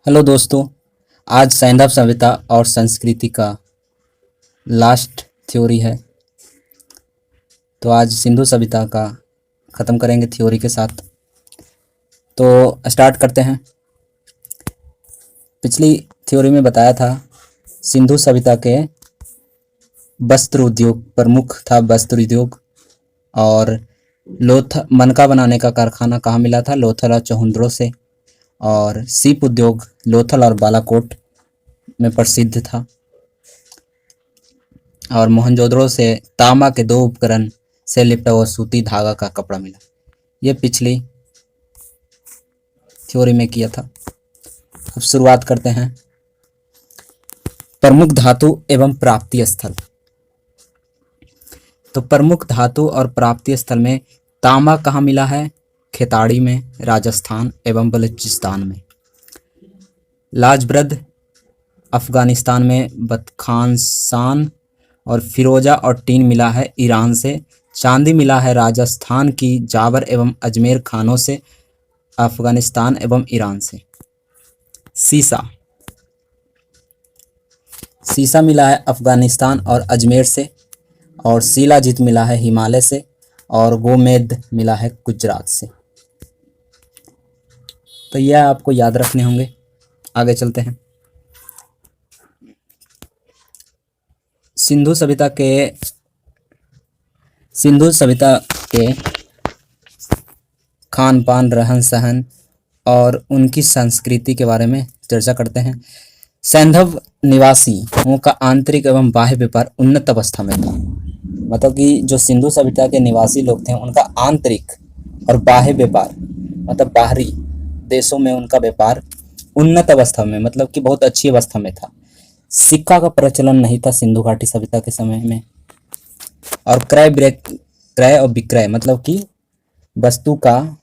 Hello दोस्तों। आज सैंधव सभ्यता और संस्कृति का लास्ट थ्योरी है। तो आज सिंधु सभ्यता का ख़त्म करेंगे थ्योरी के साथ। तो स्टार्ट करते हैं। पिछली थ्योरी में बताया था सिंधु सभ्यता के वस्त्र उद्योग प्रमुख था वस्त्र उद्योग। और मनका बनाने का कारखाना कहाँ मिला था? लोथल और चहुंद्रो से। और सीप उद्योग लोथल और बालाकोट में प्रसिद्ध था। और मोहनजोदड़ो से तांबा के 2 उपकरण से लिपटा हुआ सूती धागा का कपड़ा मिला। ये पिछली थ्योरी में किया था। अब शुरुआत करते हैं। प्रमुख धातु एवं प्राप्ति स्थल। तो प्रमुख धातु और प्राप्ति स्थल में तांबा कहाँ मिला है? खेताड़ी में, राजस्थान एवं बलूचिस्तान में। लाजबर्द अफगानिस्तान में, बदखानसान और फिरोजा और टीन मिला है ईरान से। चांदी मिला है राजस्थान की जावर एवं अजमेर खानों से, अफगानिस्तान एवं ईरान से। सीसा मिला है अफगानिस्तान और अजमेर से। और शिलाजीत मिला है हिमालय से। और गोमेद मिला है गुजरात से। तो यह आपको याद रखने होंगे। आगे चलते हैं। सिंधु सभ्यता के खान पान, रहन सहन और उनकी संस्कृति के बारे में चर्चा करते हैं। सैंधव निवासियों का आंतरिक एवं बाह्य व्यापार उन्नत अवस्था में था। मतलब कि जो सिंधु सभ्यता के निवासी लोग थे उनका आंतरिक और बाह्य व्यापार मतलब बाहरी देशों में उनका व्यापार उन्नत अवस्था में मतलब कि बहुत अच्छी अवस्था में था। सिक्का का प्रचलन नहीं था सिंधु घाटी सभ्यता के समय में। और क्रय और विक्रय मतलब कि वस्तु का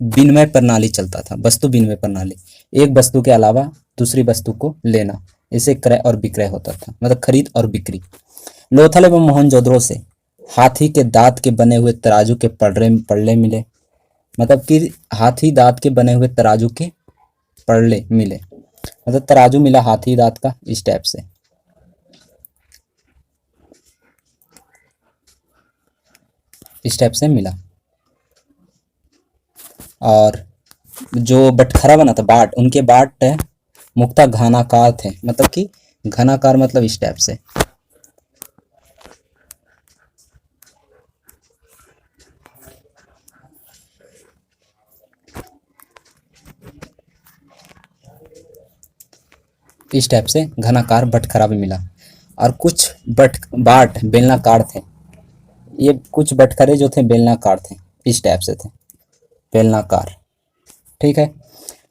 विनिमय प्रणाली चलता था। वस्तु विनिमय प्रणाली, एक वस्तु के अलावा दूसरी वस्तु को लेना, इसे क्रय और विक्रय होता था, मतलब खरीद और बिक्री। लोथल एवं मोहनजोदड़ो से हाथी के दांत के बने हुए तराजू के पड़ले मिले। मतलब कि हाथी दांत के बने हुए तराजू के पड़ले मिले, मतलब तराजू मिला हाथी दांत का इस टाइप से। इस टाइप से मिला। और जो बटखरा बना था बाट, उनके बाट मुक्ता घनाकार थे। मतलब कि घनाकार मतलब इस टाइप से। इस टाइप से घनाकार बटखरा भी मिला। और कुछ बाट बेलनाकार थे। ये कुछ बटखरे जो थे बेलनाकार थे, इस टाइप से थे, बेलनाकार। ठीक है।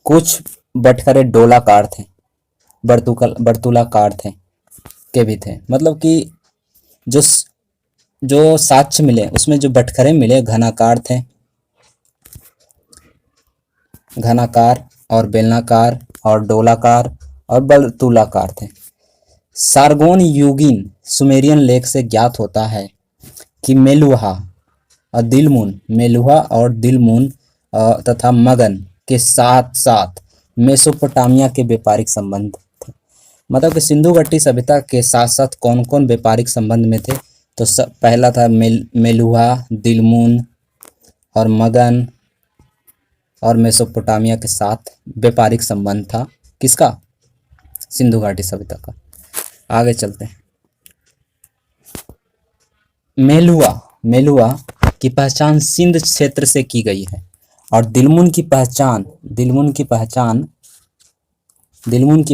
कुछ बटखरे डोलाकार थे, वर्तुलाकार थे के भी थे। मतलब कि जो जो साक्ष्य मिले उसमें जो बटखरे मिले घनाकार थे, घनाकार और बेलनाकार और डोलाकार और वर्तुलाकार थे। सारगोन युगीन सुमेरियन लेख से ज्ञात होता है कि मेलुहा और दिलमुन तथा मगन के साथ साथ मेसोपोटामिया के व्यापारिक संबंध थे। मतलब कि सिंधु घाटी सभ्यता के साथ साथ कौन कौन व्यापारिक संबंध में थे? तो पहला था मेलुहा, दिलमुन और मगन और मेसोपोटामिया के साथ व्यापारिक संबंध था। किसका? सिंधु घाटी सभ्यता का। आगे चलते हैं। मेलुआ की पहचान सिंध क्षेत्र से की गई है। और दिलमुन की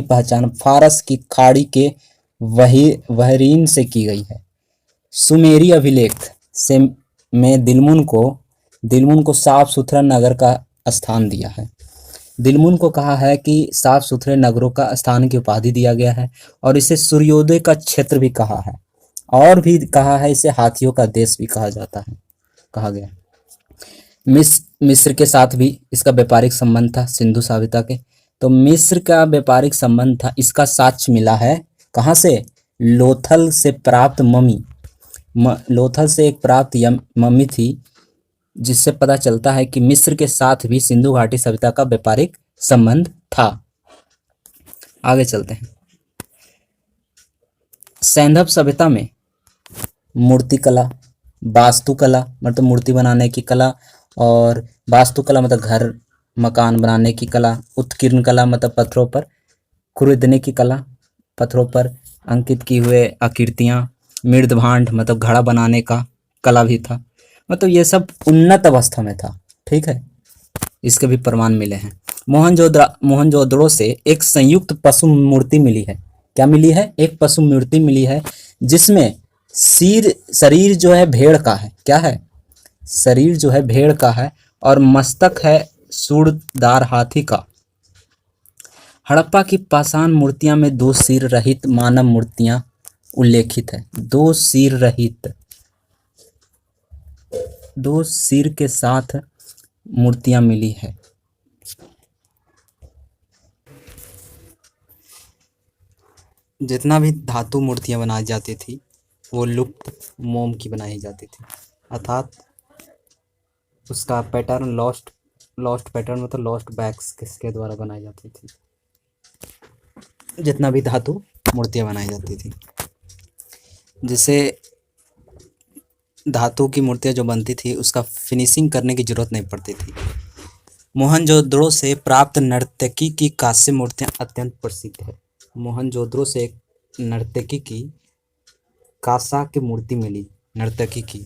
पहचान फारस की खाड़ी के बहरीन से की गई है। सुमेरी अभिलेख से में दिलमुन को साफ सुथरा नगर का स्थान दिया है। दिलमुन को कहा है कि साफ सुथरे नगरों का स्थान की उपाधि दिया गया है। और इसे सूर्योदय का क्षेत्र भी कहा है। और भी कहा है इसे हाथियों का देश भी कहा गया। मिस्र के साथ भी इसका व्यापारिक संबंध था सिंधु सभ्यता के। तो मिस्र का व्यापारिक संबंध था, इसका साक्ष्य मिला है कहाँ से? लोथल से प्राप्त मम्मी। लोथल से एक प्राप्त मम्मी थी, जिससे पता चलता है कि मिस्र के साथ भी सिंधु घाटी सभ्यता का व्यापारिक संबंध था। आगे चलते हैं। सैंधव सभ्यता में मूर्तिकला, वास्तुकला मतलब मूर्ति बनाने की कला, और वास्तुकला मतलब घर मकान बनाने की कला, उत्कीर्ण कला मतलब पत्थरों पर खुरदने की कला, पत्थरों पर अंकित किए हुए आकृतियाँ, मृदभांड मतलब घड़ा बनाने का कला भी था। मतलब ये सब उन्नत अवस्था में था। ठीक है, इसके भी प्रमाण मिले हैं। मोहनजोदड़ो से एक संयुक्त पशु मूर्ति मिली है। क्या मिली है? एक पशु मूर्ति मिली है जिसमें शरीर जो है भेड़ का है। क्या है? शरीर जो है भेड़ का है और मस्तक है सूंडदार हाथी का। हड़प्पा की पाषाण मूर्तियां में दो सिर रहित मानव मूर्तियां उल्लेखित है। दो सिर रहित, दो सिर के साथ मूर्तियां मिली है। जितना भी धातु मूर्तियां बनाई जाती थी वो लुप्त मोम की बनाई जाती थी, अर्थात उसका पैटर्न लॉस्ट पैटर्न मतलब लॉस्ट बैग्स किसके द्वारा बनाई जाती थी। जितना भी धातु मूर्तियां बनाई जाती थी, जिसे धातु की मूर्तियां जो बनती थी उसका फिनिशिंग करने की जरूरत नहीं पड़ती थी। मोहनजोदड़ो से प्राप्त नर्तकी की कांस्य मूर्तियां अत्यंत प्रसिद्ध है। मोहनजोदड़ो से एक नर्तकी की कांसा की मूर्ति मिली, नर्तकी की।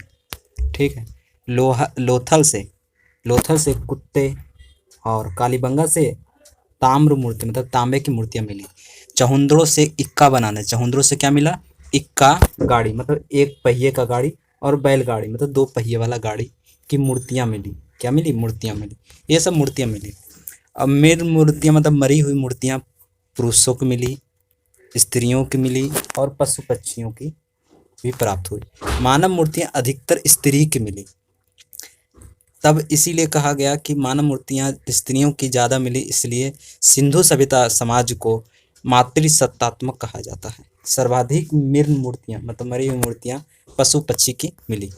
ठीक है। लोथल से कुत्ते, और कालीबंगा से ताम्र मूर्ति मतलब तांबे की मूर्तियां मिली। चहुंदड़ों से इक्का बनाना, चहुंदड़ों से क्या मिला? इक्का गाड़ी मतलब एक पहिए का गाड़ी, और बैलगाड़ी मतलब दो पहिए वाला गाड़ी की मूर्तियां मिली। क्या मिली? मूर्तियां मिली। ये सब मूर्तियां मिली। अब मृत मूर्तियां मतलब मरी हुई मूर्तियां पुरुषों की मिली, स्त्रियों की मिली, और पशु पक्षियों की भी प्राप्त हुई। मानव मूर्तियां अधिकतर स्त्री की मिली। तब इसीलिए कहा गया कि मानव मूर्तियां स्त्रियों की ज़्यादा मिली, इसलिए सिंधु सभ्यता समाज को मातृसत्तात्मक कहा जाता है। सर्वाधिक मृत मूर्तियां मतलब मरी हुई मूर्तियां पशु पक्षी की मिली।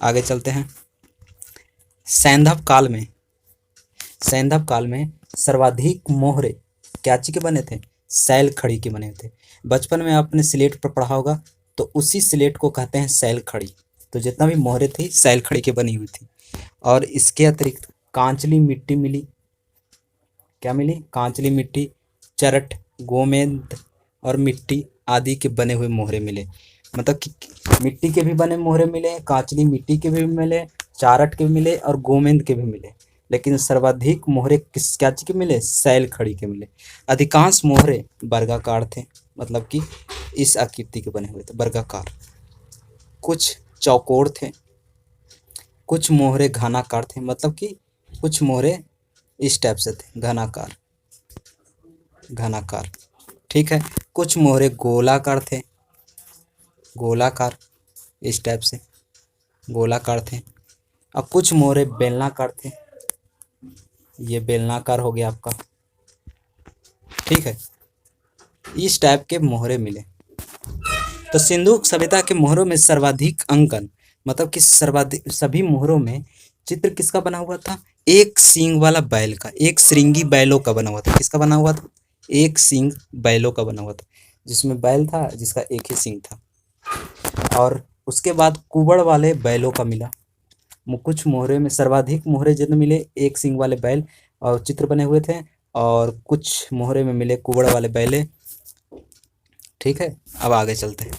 आगे चलते हैं। सैंधव काल में सर्वाधिक मोहरे क्या चीज के बने थे? सैल खड़ी के बने थे। बचपन में आपने स्लेट पर पढ़ा होगा, तो उसी स्लेट को कहते हैं सैल खड़ी। तो जितना भी मोहरे थी सैल खड़ी के बनी हुई थी। और इसके अतिरिक्त कांचली मिट्टी मिली। क्या मिली? कांचली मिट्टी, चरट, गोमेंद और मिट्टी आदि के बने हुए मोहरे मिले। मतलब कि मिट्टी के भी बने मोहरे मिले, कांचली मिट्टी के भी मिले, चारट के भी मिले और गोमेंद के भी मिले। लेकिन सर्वाधिक मोहरे किस क्या चीज के मिले? सैल खड़ी के मिले। अधिकांश मोहरे वर्गाकार थे, मतलब कि इस आकृति के बने हुए थे, वर्गाकार। कुछ चौकोर थे, कुछ मोहरे घनाकार थे, मतलब कि कुछ मोहरे इस टाइप से थे, घनाकार। ठीक है। कुछ मोहरे गोलाकार थे, गोलाकार इस टाइप से गोलाकार थे। और कुछ मोहरे बेलनाकार थे, ये बेलनाकार हो गया आपका। ठीक है, इस टाइप के मोहरे मिले। तो सिंधु सभ्यता के मोहरों में सर्वाधिक अंकन मतलब कि सर्वाधिक सभी मोहरों में चित्र किसका बना हुआ था? एक सींग वाला बैल का, एक श्रृंगी बैलों का बना हुआ था। किसका बना हुआ था? एक सींग बैलों का बना हुआ था, जिसमें बैल था जिसका एक ही सींग था। और उसके बाद कुबड़ वाले बैलों का मिला। कुछ मोहरे में सर्वाधिक मोहरे जितने मिले एक सींग वाले बैल और चित्र बने हुए थे, और कुछ मोहरे में मिले कुबड़ वाले बैले। ठीक है, अब आगे चलते हैं।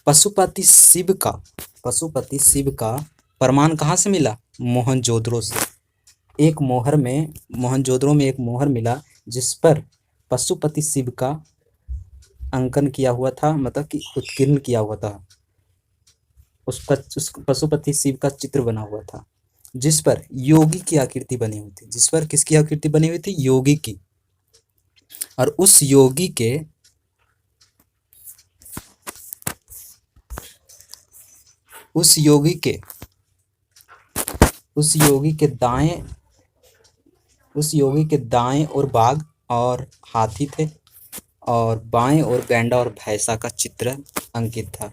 पशुपति शिव का प्रमाण कहाँ से मिला? मोहनजोदड़ो से। मोहनजोदड़ो में एक मोहर मिला जिस पर पशुपति शिव का अंकन किया हुआ था, मतलब कि उत्कीर्ण किया हुआ था। उस पशुपति शिव का चित्र बना हुआ था, जिस पर योगी की आकृति बनी हुई थी। जिस पर किसकी आकृति बनी हुई थी? योगी की। और उस योगी के दाएं और बाघ और हाथी थे, और बाएं ओर गैंडा और भैंसा का चित्र अंकित था।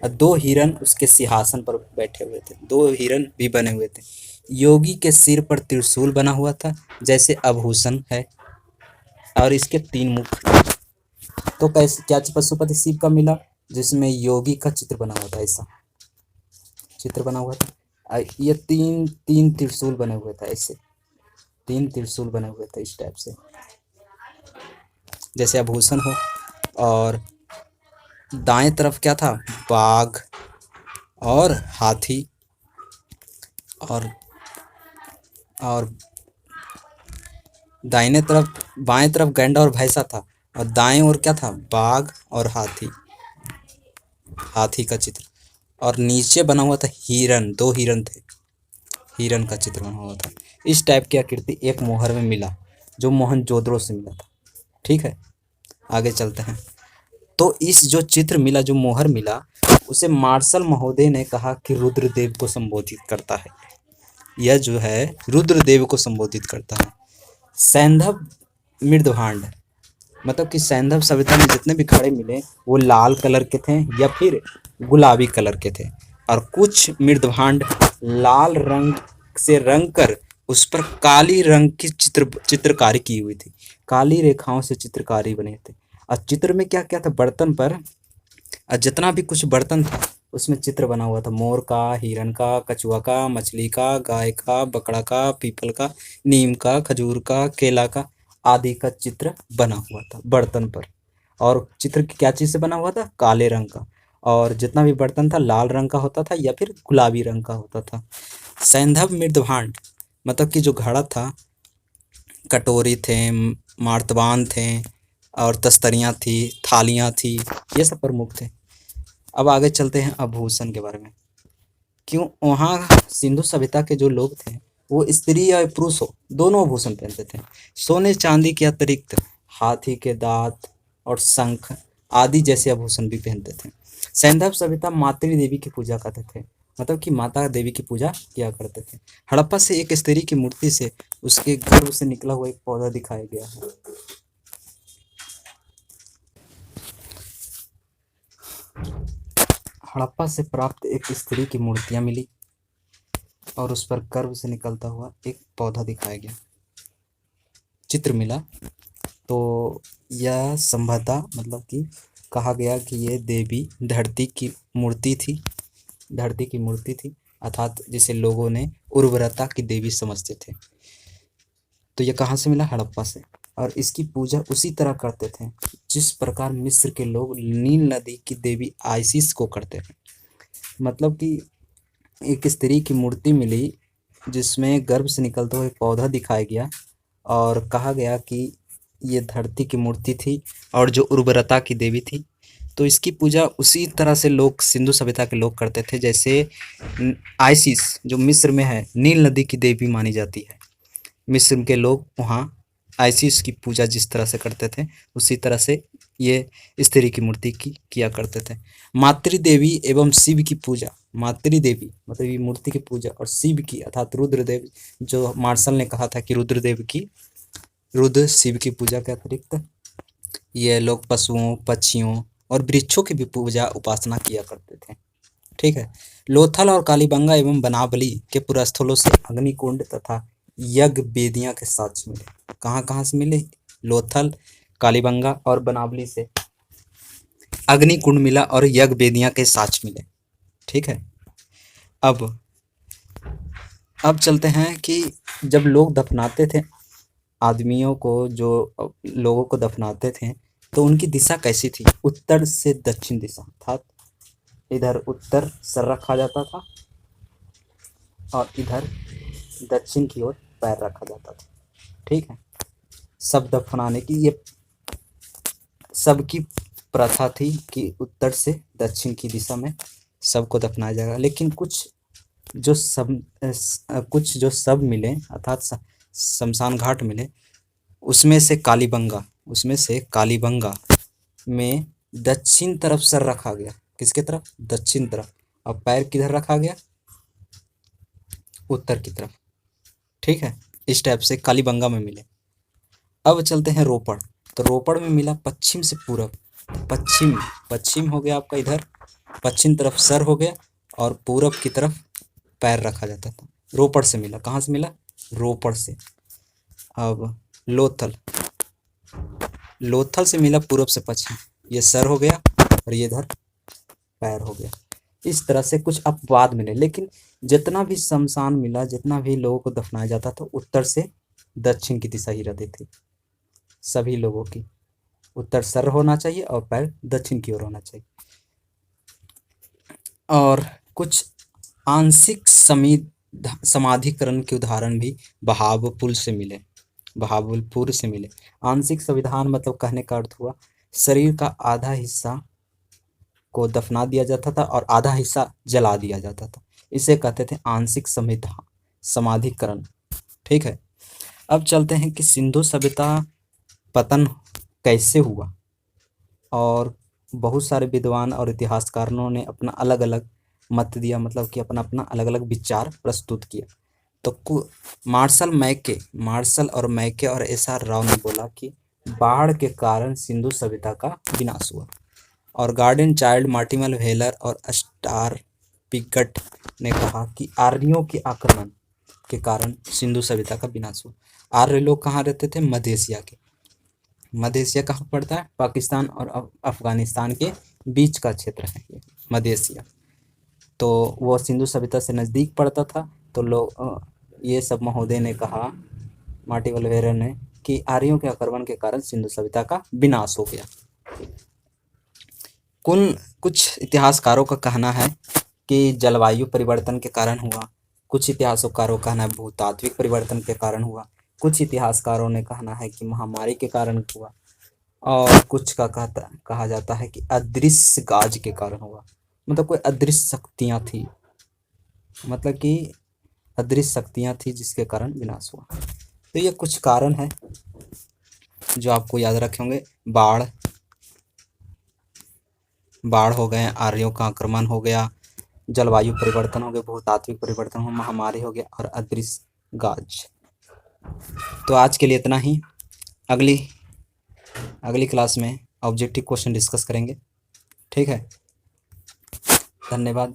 और दो हिरन उसके सिंहासन पर बैठे हुए थे, दो हिरन भी बने हुए थे। योगी के सिर पर त्रिशूल बना हुआ था, जैसे आभूषण है। और इसके 3 मुख थे। तो कैसे क्या पशुपति शिव का मिला, जिसमें योगी का चित्र बना हुआ था, ऐसा चित्र बना हुआ था। ये तीन तीन त्रिशूल बने हुए थे, ऐसे 3 त्रिशूल बने हुए थे इस टाइप से, जैसे आभूषण हो। और दाएं तरफ क्या था, बाघ और हाथी और दाहिने तरफ बाएं तरफ गैंडा और भैंसा था, और दाएं ओर क्या था, बाघ और हाथी का चित्र। और नीचे बना हुआ था हिरन, 2 हिरन थे, हिरन का चित्र बना हुआ था। इस टाइप की आकृति एक मोहर में मिला, जो मोहनजोदड़ो से मिला था। ठीक है, आगे चलते हैं। तो इस जो चित्र मिला, जो मोहर मिला, उसे मार्शल महोदय ने कहा कि रुद्रदेव को संबोधित करता है। यह जो है रुद्रदेव को संबोधित करता है। सैंधव मृदभांड, मतलब कि सैंधव सभ्यता में जितने भी घड़े मिले वो लाल कलर के थे या फिर गुलाबी कलर के थे, और कुछ मृदभांड लाल रंग से रंग कर उस पर काली रंग की चित्रकारी की हुई थी, काली रेखाओं से चित्रकारी बने थे। और चित्र में क्या क्या था, बर्तन पर जितना भी कुछ बर्तन था उसमें चित्र बना हुआ था, मोर का, हिरन का, कछुआ का, मछली का, गाय का, बकरा का, पीपल का, नीम का, खजूर का, केला का आदि का चित्र बना हुआ था बर्तन पर। और चित्र क्या चीज़ से बना हुआ था, काले रंग का। और जितना भी बर्तन था लाल रंग का होता था या फिर गुलाबी रंग का होता था। सैंधव मृदभांड, मतलब कि जो घड़ा था, कटोरी थे, मार्तबान थे, और तस्तरियाँ थी, थालियाँ थी, ये सब प्रमुख थे। अब आगे चलते हैं आभूषण के बारे में। क्यों वहाँ सिंधु सभ्यता के जो लोग थे वो स्त्री या पुरुष हो दोनों आभूषण पहनते थे। सोने चांदी के अतिरिक्त हाथी के दांत और शंख आदि जैसे आभूषण भी पहनते थे। सैंधव सभ्यता मातृ देवी की पूजा करते थे, मतलब कि माता देवी की पूजा किया करते थे। हड़प्पा से एक स्त्री की मूर्ति से उसके गर्भ से निकला हुआ एक पौधा दिखाया गया है। हड़प्पा से प्राप्त एक स्त्री की मूर्तियां मिली और उस पर गर्भ से निकलता हुआ एक पौधा दिखाया गया, चित्र मिला। तो यह संभवतः मतलब कि कहा गया कि ये देवी धरती की मूर्ति थी, धरती की मूर्ति थी, अर्थात जिसे लोगों ने उर्वरता की देवी समझते थे। तो ये कहाँ से मिला, हड़प्पा से। और इसकी पूजा उसी तरह करते थे जिस प्रकार मिस्र के लोग नील नदी की देवी आइसिस को करते थे। मतलब कि एक स्त्री की मूर्ति मिली जिसमें गर्भ से निकलता हुआ एक पौधा दिखाया गया और कहा गया कि ये धरती की मूर्ति थी और जो उर्वरता की देवी थी। तो इसकी पूजा उसी तरह से लोग सिंधु सभ्यता के लोग करते थे, जैसे आइसिस जो मिस्र में है, नील नदी की देवी मानी जाती है। मिस्र के लोग वहाँ आइसिस की पूजा जिस तरह से करते थे उसी तरह से ये स्त्री की मूर्ति की किया करते थे। मातृदेवी एवं शिव की पूजा, मातृदेवी मतलब ये मूर्ति की पूजा, और शिव की अर्थात रुद्रदेव, जो मार्शल ने कहा था कि रुद्र शिव की पूजा के अतिरिक्त ये लोग पशुओं, पक्षियों और वृक्षों की भी पूजा उपासना किया करते थे। ठीक है। लोथल और कालीबंगा एवं बनावली के पुरस्थलों से अग्निकुंड तथा यज्ञ वेदियां के साक्ष्य मिले। कहाँ कहाँ से मिले, लोथल, कालीबंगा और बनावली से अग्निकुंड मिला और यज्ञ वेदियां के साक्ष्य मिले। ठीक है। अब चलते हैं कि जब लोग दफनाते थे आदमियों को, जो लोगों को दफनाते थे, तो उनकी दिशा कैसी थी, उत्तर से दक्षिण दिशा, अर्थात इधर उत्तर सर रखा जाता था और इधर दक्षिण की ओर पैर रखा जाता था। ठीक है। सब दफनाने की ये सबकी प्रथा थी कि उत्तर से दक्षिण की दिशा में सबको दफनाया जाएगा। लेकिन कुछ जो सब मिले अर्थात शमशान घाट मिले, उसमें से कालीबंगा में दक्षिण तरफ सर रखा गया। किसके तरफ, दक्षिण तरफ। और पैर किधर रखा गया, उत्तर की तरफ। ठीक है। इस टाइप से कालीबंगा में मिले। अब चलते हैं रोपड़। तो रोपड़ में मिला पश्चिम से पूरब, पश्चिम हो गया आपका, इधर पश्चिम तरफ सर हो गया और पूरब की तरफ पैर रखा जाता था। रोपड़ से मिला, कहाँ से मिला, रोपड़ से। अब लोथल लोथल से मिला पूर्व से पश्चिम, ये सर हो गया और ये इधर पैर हो गया। इस तरह से कुछ अपवाद मिले, लेकिन जितना भी शमशान मिला, जितना भी लोगों को दफनाया जाता था, उत्तर से दक्षिण की दिशा ही रहती थी सभी लोगों की। उत्तर सर होना चाहिए और पैर दक्षिण की ओर होना चाहिए। और कुछ आंशिक समाधिकरण के उदाहरण भी बहावलपुर से मिले। बहावलपुर से मिले। आंशिक संविधान मतलब कहने का अर्थ हुआ शरीर का आधा हिस्सा को दफना दिया जाता था और आधा हिस्सा जला दिया जाता था, इसे कहते थे आंशिक समाधिकरण। ठीक है, अब चलते हैं कि सिंधु सभ्यता पतन कैसे हुआ। और बहुत सारे विद्वान और इतिहासकारों ने अपना अलग अलग मत दिया, मतलब कि अपना अपना अलग अलग विचार प्रस्तुत किया। तो मार्शल और मैके और SR राव ने बोला कि बाढ़ के कारण सिंधु सभ्यता का विनाश हुआ। और गार्डन चाइल्ड, मार्टिमल वेलर और स्टार पिगट ने कहा कि आर्यों के आक्रमण के कारण सिंधु सभ्यता का विनाश हुआ। आर्य लोग कहाँ रहते थे? मध्य एशिया के। मध्य एशिया कहाँ पड़ता है? पाकिस्तान और अफगानिस्तान के बीच का क्षेत्र है ये मध्य एशिया। तो वो सिंधु सभ्यता से नज़दीक पड़ता था। तो लोग ये सब महोदय ने कहा, मार्टिमल वेलर ने, कि आर्यों के आक्रमण के कारण सिंधु सभ्यता का विनाश हो गया। कुछ इतिहासकारों का कहना है कि जलवायु परिवर्तन के कारण हुआ। कुछ इतिहासकारों का कहना है भूतात्विक परिवर्तन के कारण हुआ। कुछ इतिहासकारों ने कहना है कि महामारी के कारण हुआ। और कुछ का कहा जाता है कि अदृश्य गाज के कारण हुआ, मतलब कोई अदृश्य शक्तियाँ थी, मतलब कि अदृश्य शक्तियाँ थी जिसके कारण विनाश हुआ। तो ये कुछ कारण है जो आपको याद रखे होंगे। बाढ़ हो गए, आर्यों का आक्रमण हो गया, जलवायु परिवर्तन हो गया, भूतात्विक परिवर्तन हो, महामारी हो गया और अदृश्य गाज। तो आज के लिए इतना ही। अगली क्लास में ऑब्जेक्टिव क्वेश्चन डिस्कस करेंगे। ठीक है, धन्यवाद।